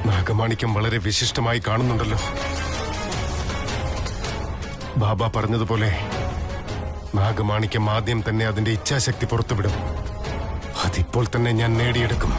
നാഗമാണിക്യം വളരെ വിശിഷ്ടമായി കാണുന്നുണ്ടല്ലോ. ബാബ പറഞ്ഞതുപോലെ നാഗമാണിക്യം ആദ്യം തന്നെ അതിന്റെ ഇച്ഛാശക്തി പുറത്തുവിടും. അതിപ്പോൾ തന്നെ ഞാൻ നേടിയെടുക്കും.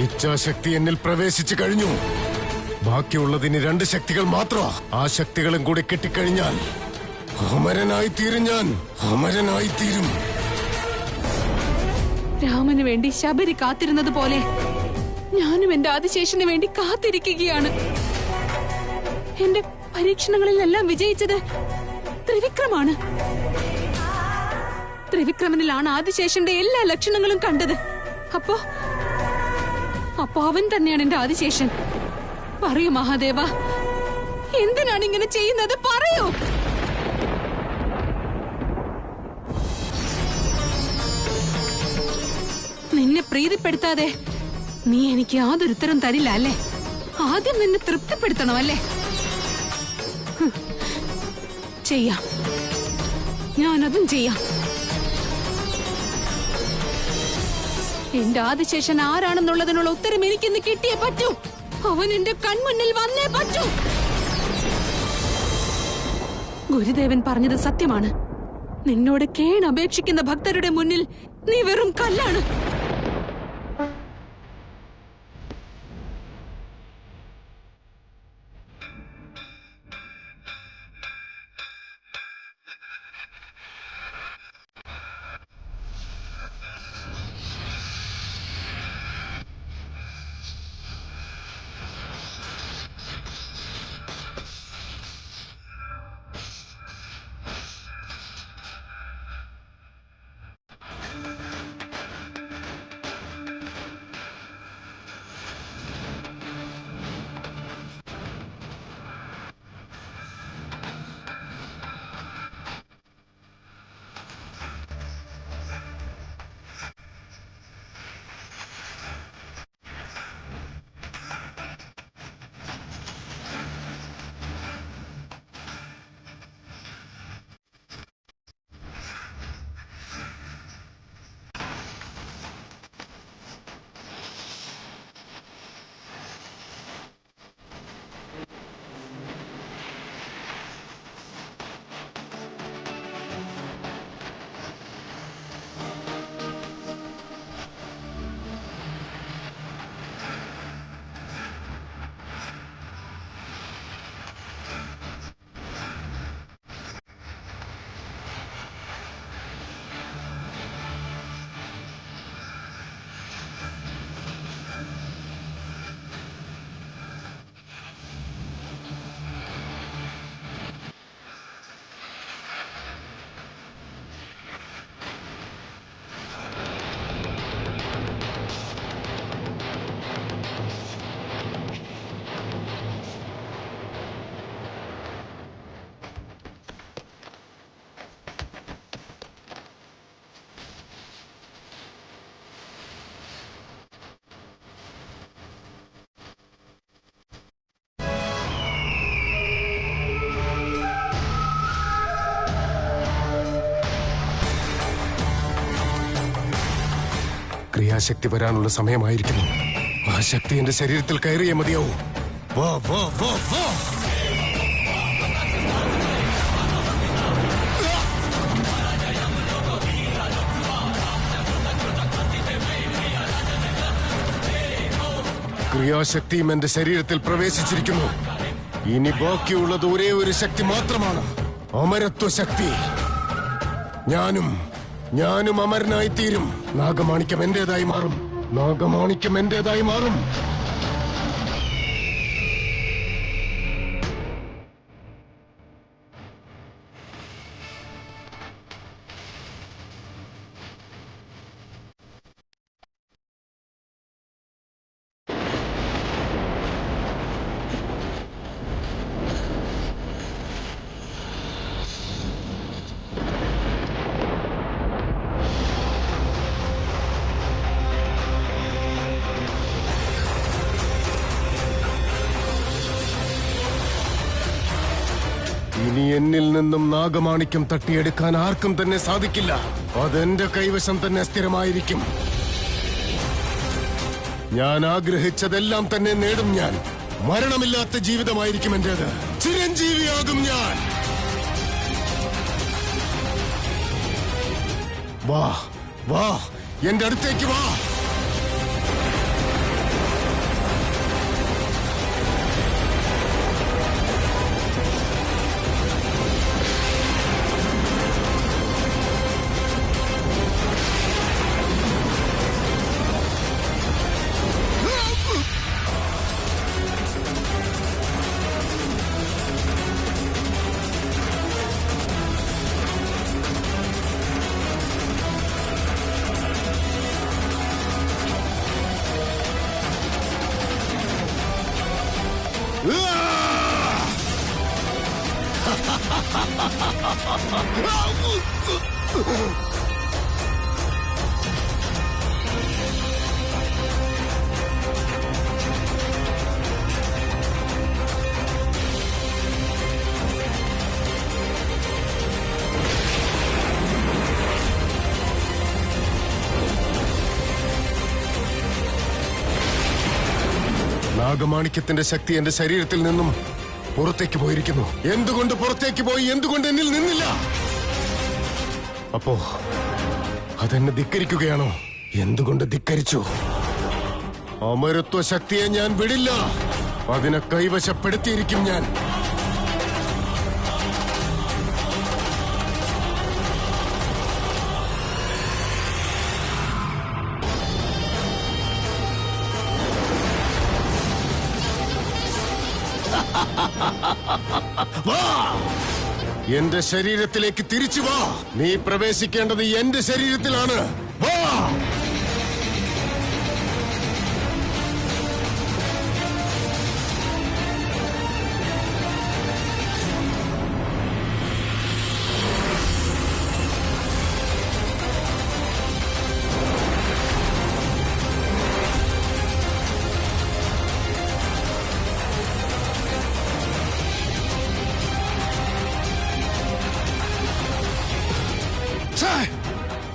ഇച്ഛാശക്തി എന്നിൽ പ്രവേശിച്ചു കഴിഞ്ഞു. ബാക്കിയുള്ളതിന് 2 ശക്തികൾ മാത്രമാ. ആ ശക്തികളും കൂടി കിട്ടിക്കഴിഞ്ഞാൽ അമരനായിത്തീരും. ഞാൻ അമരനായിത്തീരും. രാമന് വേണ്ടി ശബരി കാത്തിരുന്നത് പോലെ ഞാനും എന്റെ ആദിശേഷന് വേണ്ടി കാത്തിരിക്കുകയാണ്. എന്റെ പരീക്ഷണങ്ങളിലെല്ലാം വിജയിച്ചത് ത്രിവിക്രമാണ്. ത്രിവിക്രമനിലാണ് ആദിശേഷന്റെ എല്ലാ ലക്ഷണങ്ങളും കണ്ടത്. അപ്പോ അവൻ തന്നെയാണ് എന്റെ ആദിശേഷൻ. പറയൂ മഹാദേവ, എന്തിനാണ് ഇങ്ങനെ ചെയ്യുന്നത്? പറയൂ. നിന്നെ പ്രീതിപ്പെടുത്താതെ നീ എനിക്ക് യാതൊരു ഉത്തരം തരില്ല അല്ലേ? ആദ്യം നിന്നെ തൃപ്തിപ്പെടുത്തണം അല്ലേ? ചെയ്യാം, ഞാനതും ചെയ്യാം. എന്റെ ആദിശേഷൻ ആരാണെന്നുള്ളതിനുള്ള ഉത്തരം എനിക്കിന്ന് കിട്ടിയേ പറ്റൂ. അവൻ എന്റെ കൺമുന്നിൽ വന്നേ പറ്റൂ. ഗുരുദേവൻ പറഞ്ഞത് സത്യമാണ്. നിന്നോട് കേണപേക്ഷിക്കുന്ന ഭക്തരുടെ മുന്നിൽ നീ വെറും കല്ലാണ്. ക്രിയാശക്തി വരാനുള്ള സമയമായിരിക്കുന്നു. ആ ശക്തി എന്റെ ശരീരത്തിൽ കയറിയേ മതിയാവൂ. വാ വാ വാ വാ. ക്രിയാശക്തിയും എന്റെ ശരീരത്തിൽ പ്രവേശിച്ചിരിക്കുന്നു. ഇനി ബാക്കിയുള്ളത് ഒരേ ഒരു ശക്തി മാത്രമാണ്, അമരത്വ ശക്തി. ഞാനും അമരനായിത്തീരും. നാഗമാണിക്യം എന്റേതായി മാറും. നാഗമാണിക്യം എന്റേതായി മാറും. എന്നിൽ നിന്നും നാഗമാണിക്യം തട്ടിയെടുക്കാൻ ആർക്കും തന്നെ സാധിക്കില്ല. അതെന്റെ കൈവശം തന്നെ സ്ഥിരമായിരിക്കും. ഞാൻ ആഗ്രഹിച്ചതെല്ലാം തന്നെ നേടും. ഞാൻ മരണമില്ലാത്ത ജീവിതമായിരിക്കും എന്റേത്. ചിരഞ്ജീവിയാകും ഞാൻ. വാ വാ, എന്റെ അടുത്തേക്ക് വാ. നാഗമാണിക്യത്തിന്റെ ശക്തി എന്റെ ശരീരത്തിൽ നിന്നും പുറത്തേക്ക് പോയിരിക്കുന്നു. എന്തുകൊണ്ട് പുറത്തേക്ക് പോയി? എന്തുകൊണ്ട് എന്നിൽ നിന്നില്ല? അപ്പോ അതെന്നെ ധിക്കരിക്കുകയാണോ? എന്തുകൊണ്ട് ധിക്കരിച്ചു? അമരത്വ ശക്തിയെ ഞാൻ വിടില്ല. അതിനെ കൈവശപ്പെടുത്തിയിരിക്കും ഞാൻ. വാ, എന്റെ ശരീരത്തിലേക്ക് തിരിച്ചു വാ. നീ പ്രവേശിക്കേണ്ടത് എന്റെ ശരീരത്തിലാണ്. വാ.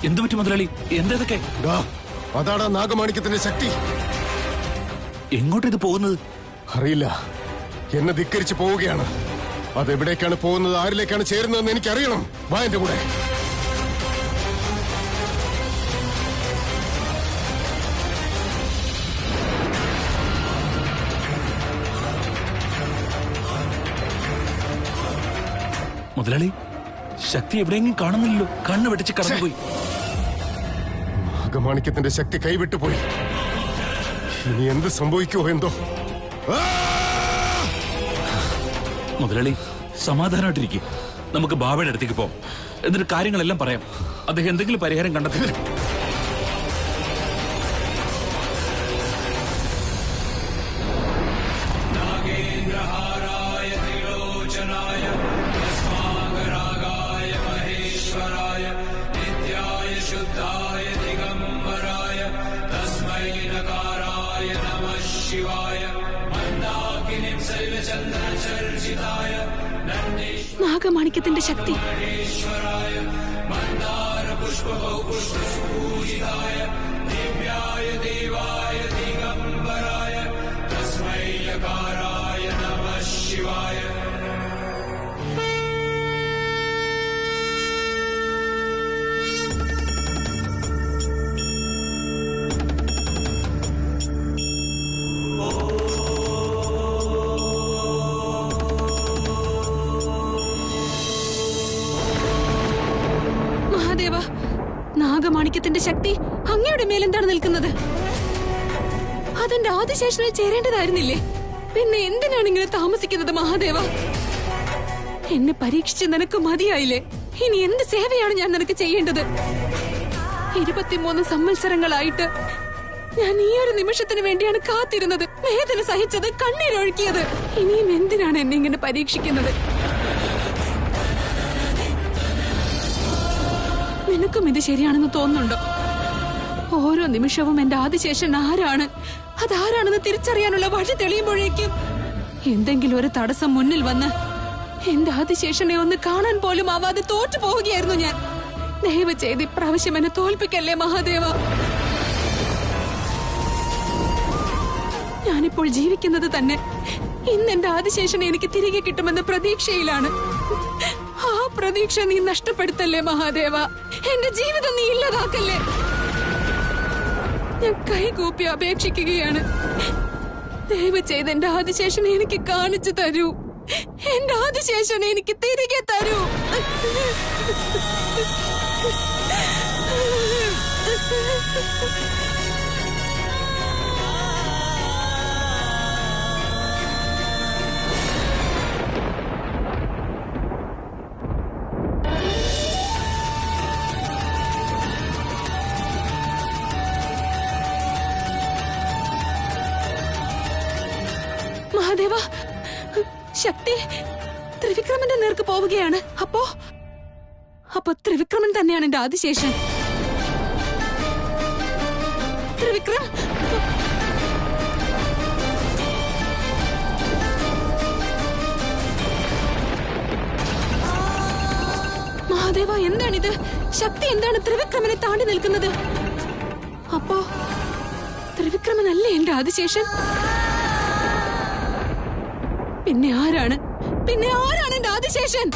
എന്തു പറ്റി മുതലാളി? എന്തൊക്കെ? അതാടാ നാഗമാണിക്യത്തിന്റെ ശക്തി. എങ്ങോട്ട് ഇത് പോകുന്നത്? അറിയില്ല. എന്നെ ധിക്കരിച്ച് പോവുകയാണ്. അതെവിടേക്കാണ് പോകുന്നത്, ആരിലേക്കാണ് ചേരുന്നതെന്ന് എനിക്കറിയണം. വാ എന്റെ കൂടെ. മുതലാളി, ശക്തി എവിടെയെങ്കിലും കാണുന്നില്ലല്ലോ. കണ്ണ് വെട്ടിച്ച് കടന്നുപോയി. നാഗമാണിക്യത്തിന്റെ ശക്തി കൈവിട്ടുപോയി. ഇനി എന്ത് സംഭവിക്കുമോ എന്തോ. മുതലാളി, സമാധാനമായിട്ടിരിക്കും. നമുക്ക് ബാബയുടെ അടുത്തേക്ക് പോവാം. എന്നിട്ട് കാര്യങ്ങളെല്ലാം പറയാം. അദ്ദേഹം എന്തെങ്കിലും പരിഹാരം കണ്ടെത്തി. നാഗമാണിക്യത്തിന്റെ ശക്തി. നാഗമാണിക്യത്തിന്റെ ശക്തി അങ്ങയുടെ മേലെന്താണ് നിൽക്കുന്നത്? അതെന്റെ ആദിശേഷനിൽ ചേരേണ്ടതായിരുന്നില്ലേ? പിന്നെ എന്തിനാണ് ഇങ്ങനെ താമസിക്കുന്നത് മഹാദേവ? എന്നെ പരീക്ഷിച്ച് നിനക്ക് മതിയായില്ലേ? ഇനി എന്ത് സേവയാണ് ഞാൻ നിനക്ക് ചെയ്യേണ്ടത്? 23 സംവത്സരങ്ങളായിട്ട് ഞാൻ ഈ ഒരു നിമിഷത്തിന് വേണ്ടിയാണ് കാത്തിരുന്നത്, വേദന സഹിച്ചത്, കണ്ണീരൊഴുക്കിയത്. ഇനിയും എന്തിനാണ് എന്നെ ഇങ്ങനെ പരീക്ഷിക്കുന്നത്? നിനക്കും ഇത് ശരിയാണെന്ന് തോന്നുന്നുണ്ടോ? ഓരോ നിമിഷവും എന്റെ ആദിശേഷൻ ആരാണ്, അതാരാണെന്ന് തിരിച്ചറിയാനുള്ള വഴി തെളിയുമ്പോഴേക്കും എന്തെങ്കിലും ഒരു തടസ്സം മുന്നിൽ വന്ന് എന്റെ ആദിശേഷനെ ഒന്ന് കാണാൻ പോലും ആവാതെ തോറ്റു പോവുകയായിരുന്നു ഞാൻ. ദയവ് ചെയ്ത് ഇപ്രാവശ്യം എന്നെ തോൽപ്പിക്കല്ലേ മഹാദേവ. ഞാനിപ്പോൾ ജീവിക്കുന്നത് തന്നെ ഇന്ന് എന്റെ ആദിശേഷനെ എനിക്ക് തിരികെ കിട്ടുമെന്ന പ്രതീക്ഷയിലാണ്. ആ പ്രതീക്ഷ നീ നഷ്ടപ്പെടുത്തല്ലേ മഹാദേവ. എന്റെ ജീവിതം നീ ഇല്ലാതാക്കല്ലേ. ഞാൻ കൈകൂപ്പി അപേക്ഷിക്കുകയാണ്. ദയവ് ചെയ്ത് എന്റെ ആദിശേഷനെ എനിക്ക് കാണിച്ചു തരൂ. എന്റെ ആദിശേഷനെ എനിക്ക് തിരികെ തരൂ. മഹാദേവ, ശക്തി ത്രിവിക്രമന്റെ നേർക്ക് പോവുകയാണ്. അപ്പോ ത്രിവിക്രമൻ തന്നെയാണ് എന്റെ ആദിശേഷൻ. ത്രിവിക്രം, മഹാദേവ എന്താണിത്? ശക്തി എന്താണ് ത്രിവിക്രമനെ താണ്ടി നിൽക്കുന്നത്? അപ്പോ ത്രിവിക്രമനല്ലേ എന്റെ ആദിശേഷൻ? പിന്നെ ആരാണ് എന്റെ ആദിശേഷൻ?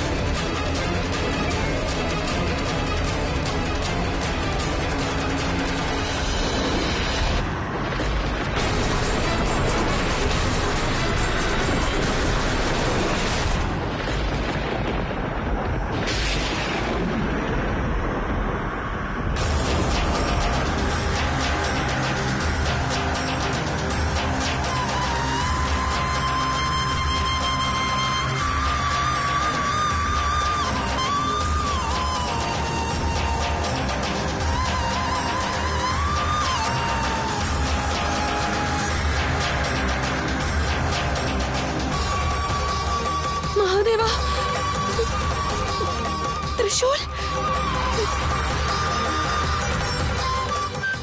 മഹാദേവ,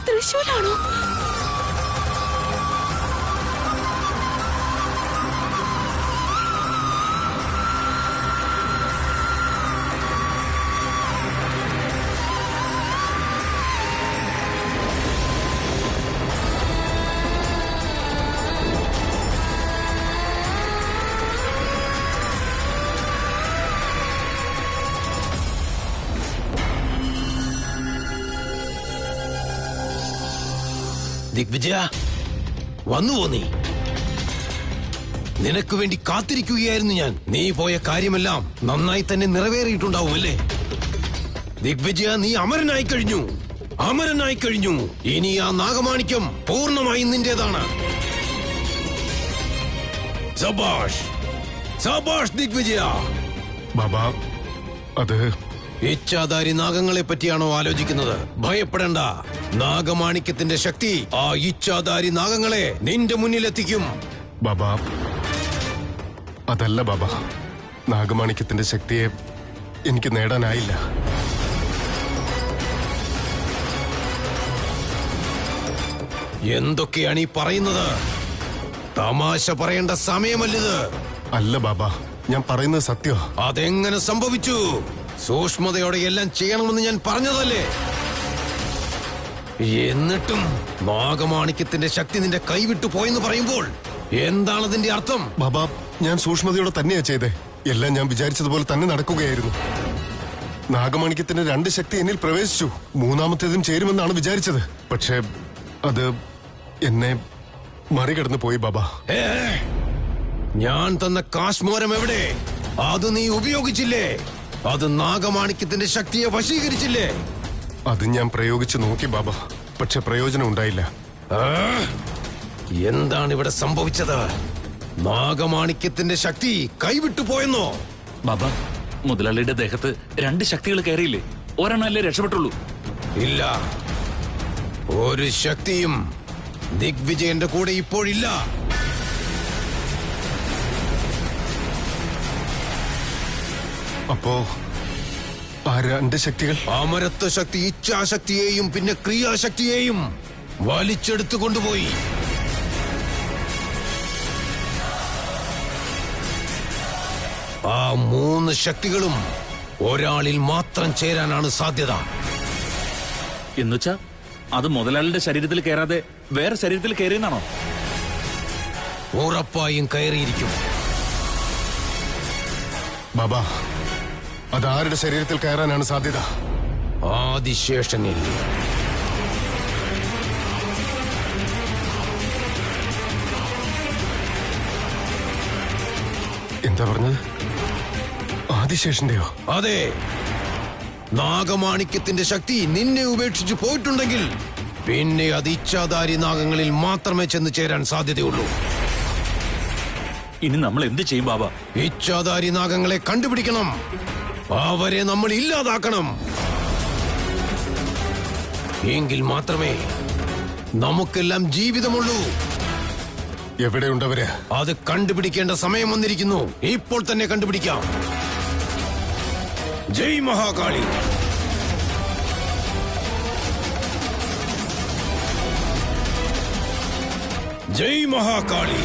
ത്രിശൂലാണോ? ദിഗ്വിജയ, വന്നുവോ നീ? നിനക്ക് വേണ്ടി കാത്തിരിക്കുകയായിരുന്നു ഞാൻ. നീ പോയ കാര്യമെല്ലാം നന്നായി തന്നെ നിറവേറിയിട്ടുണ്ടാവും അല്ലേ? ദിഗ്വിജയ, നീ അമരനായി കഴിഞ്ഞു. ഇനി ആ നാഗമാണിക്യം പൂർണ്ണമായി നിന്റേതാണ്. സബാഷ് ദിഗ്വിജയ. ബാബാ, അത് ഇച്ഛാധാരി നാഗങ്ങളെ പറ്റിയാണോ ആലോചിക്കുന്നത്? ഭയപ്പെടേണ്ട. നാഗമാണിക്യത്തിന്റെ ശക്തി ആ ഇച്ഛാധാരി നാഗങ്ങളെ നിന്റെ മുന്നിലെത്തിക്കും. ബാബാ, അതല്ല ബാബാ. നാഗമാണിക്യത്തിന്റെ ശക്തിയെ എനിക്ക് നേടാനായില്ല. എന്തൊക്കെയാണ് ഈ പറയുന്നത്? തമാശ പറയേണ്ട സമയമല്ലിത്. അല്ല ബാബാ, ഞാൻ പറയുന്നത് സത്യം. അതെങ്ങനെ സംഭവിച്ചു? സൂക്ഷ്മതയോടെ എല്ലാം ചെയ്യണമെന്ന് ഞാൻ പറഞ്ഞതല്ലേ? എന്നിട്ടും നാഗമാണിക്യത്തിന്റെ ശക്തി നിന്റെ കൈവിട്ടു പോയെന്ന് പറയുമ്പോൾ എന്താണ് അതിന്റെ അർത്ഥം? ബാബാ, ഞാൻ സൂക്ഷ്മതയോടെ തന്നെയാ ചെയ്തേ. എല്ലാം ഞാൻ വിചാരിച്ചതുപോലെ തന്നെ നടക്കുകയായിരുന്നു. നാഗമാണിക്യത്തിന്റെ 2 ശക്തി എന്നിൽ പ്രവേശിച്ചു. മൂന്നാമത്തേതും ചേരുമെന്നാണ് വിചാരിച്ചത്. പക്ഷേ അത് എന്നെ മറികടന്നു പോയി ബാബാ. ഞാൻ തന്ന കാശ്മോരം എവിടെ? അത് നീ ഉപയോഗിച്ചില്ലേ? അത് നാഗമാണിക്യത്തിന്റെ ശക്തിയെ വശീകരിച്ചില്ലേ? അത് ഞാൻ പ്രയോഗിച്ചു നോക്കി ബാബാ, പക്ഷെ പ്രയോജനം ഉണ്ടായില്ല. എന്താണ് ഇവിടെ സംഭവിച്ചത്? നാഗമാണിക്യത്തിന്റെ ശക്തി കൈവിട്ടു പോയെന്നോ? ബാബ, മുതലാളിയുടെ ദേഹത്ത് 2 ശക്തികൾ കയറിയില്ലേ? ഒരെണ്ണല്ലേ രക്ഷപ്പെട്ടുള്ളൂ. ഇല്ല, ഒരു ശക്തിയും ദിഗ്വിജയന്റെ കൂടെ ഇപ്പോഴില്ല. അപ്പോ ആ 2 ശക്തികൾ? അമരത്വ ശക്തി ഇച്ഛാശക്തിയെയും പിന്നെ ക്രിയാശക്തിയെയും വലിച്ചെടുത്തു കൊണ്ടുപോയി. ആ 3 ശക്തികളും ഒരാളിൽ മാത്രം ചേരാനാണ് സാധ്യത. എന്നുവെച്ചാ അത് മുതലാളിയുടെ ശരീരത്തിൽ കയറാതെ വേറെ ശരീരത്തിൽ കയറിയെന്നാണോ? ഉറപ്പായും കയറിയിരിക്കും. ബാബാ, അതാരുടെ ശരീരത്തിൽ കയറാനാണ് സാധ്യത? ആദിശേഷനിൽ. എന്താ പറഞ്ഞത്? ആദിശേഷന്റെയോ? അതെ. നാഗമാണിക്യത്തിന്റെ ശക്തി നിന്നെ ഉപേക്ഷിച്ച് പോയിട്ടുണ്ടെങ്കിൽ പിന്നെ അത് ഇച്ഛാധാരി നാഗങ്ങളിൽ മാത്രമേ ചെന്ന് ചേരാൻ സാധ്യതയുള്ളൂ. ഇനി നമ്മൾ എന്ത് ചെയ്യും ബാബ? ഇച്ഛാധാരി നാഗങ്ങളെ കണ്ടുപിടിക്കണം. അവരെ നമ്മൾ ഇല്ലാതാക്കണം. എങ്കിൽ മാത്രമേ നമുക്കെല്ലാം ജീവിതമുള്ളൂ. എവിടെയുണ്ടവര്? അത് കണ്ടുപിടിക്കേണ്ട സമയം വന്നിരിക്കുന്നു. ഇപ്പോൾ തന്നെ കണ്ടുപിടിക്കാം. ജയ് മഹാകാളി. ജയ് മഹാകാളി.